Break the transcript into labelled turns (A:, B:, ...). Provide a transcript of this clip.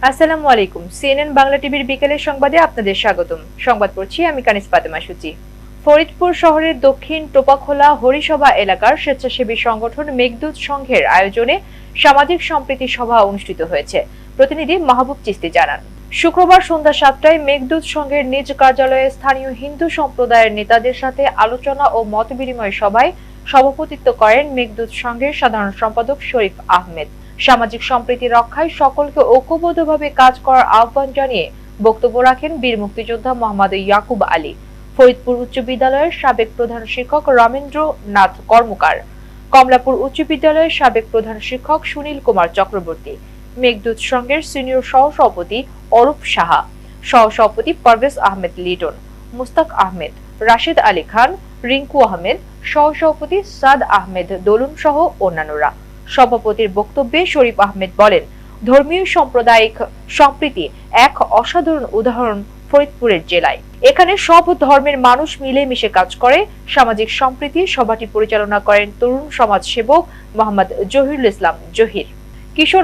A: আসসালামু আলাইকুম। সিএনএন বাংলা টিভির বিকেলের সংবাদে আপনাদের স্বাগতম। সংবাদ পড়ছি আমি কানিস ফাতেমা সূচি। ফরিদপুর শহরের দক্ষিণ টোপাখোলা হরিসভা এলাকার স্বেচ্ছাসেবী সংগঠন মেঘদূত সংঘের আয়োজনে সামাজিক সম্প্রীতি সভা অনুষ্ঠিত হয়েছে। প্রতিনিধি মাহবুব চিস্তি জানান, শুক্রবার সন্ধ্যা 7টায় মেঘদূত সংঘের নিজ কার্যালয়ে স্থানীয় হিন্দু সম্প্রদায়ের নেতাদের সাথে আলোচনা ও মতবিনিময় সভায় সভাপতিত্ব করেন মেঘদূত সংঘের সাধারণ সম্পাদক শরীফ আহমেদ। সামাজিক সম্প্রীতি রক্ষায় সকলকে ঐক্যবদ্ধভাবে কাজ করার আহ্বান জানিয়ে বক্তব্য রাখেন বীর মুক্তিযোদ্ধা মোহাম্মদ ইয়াকুব আলী, ফরিদপুর উচ্চ বিদ্যালয়ের সাবেক প্রধান শিক্ষক রমেন্দ্র নাথ কর্মকার, কমলাপুর উচ্চ বিদ্যালয়ের সাবেক প্রধান শিক্ষক সুনীল কুমার চক্রবর্তী, মেঘদূত সংঘের সিনিয়র সহসভাপতি অরূপ সাহা, সহসভাপতি পারভেজ আহমেদ লিটন, মুস্তাক আহমেদ, রাশেদ আলী খান, রিঙ্কু আহমেদ, সহসভাপতি সাদ আহমেদ দোলন সহ অন্যান্যরা। সভাপতির বক্তব্যে শরীফ আহমেদ বলেন, ধর্মীয় সাম্প্রদায়িক সম্প্রীতি এক অসাধারণ উদাহরণ ফরিদপুরের জেলায়। এখানে সব ধর্মের মানুষ মিলেমিশে কাজ করে। সামাজিক সম্প্রীতি সভাটি পরিচালনা করেন তরুণ সমাজ সেবক মোহাম্মদ জহিরুল ইসলাম জহির। কিশোর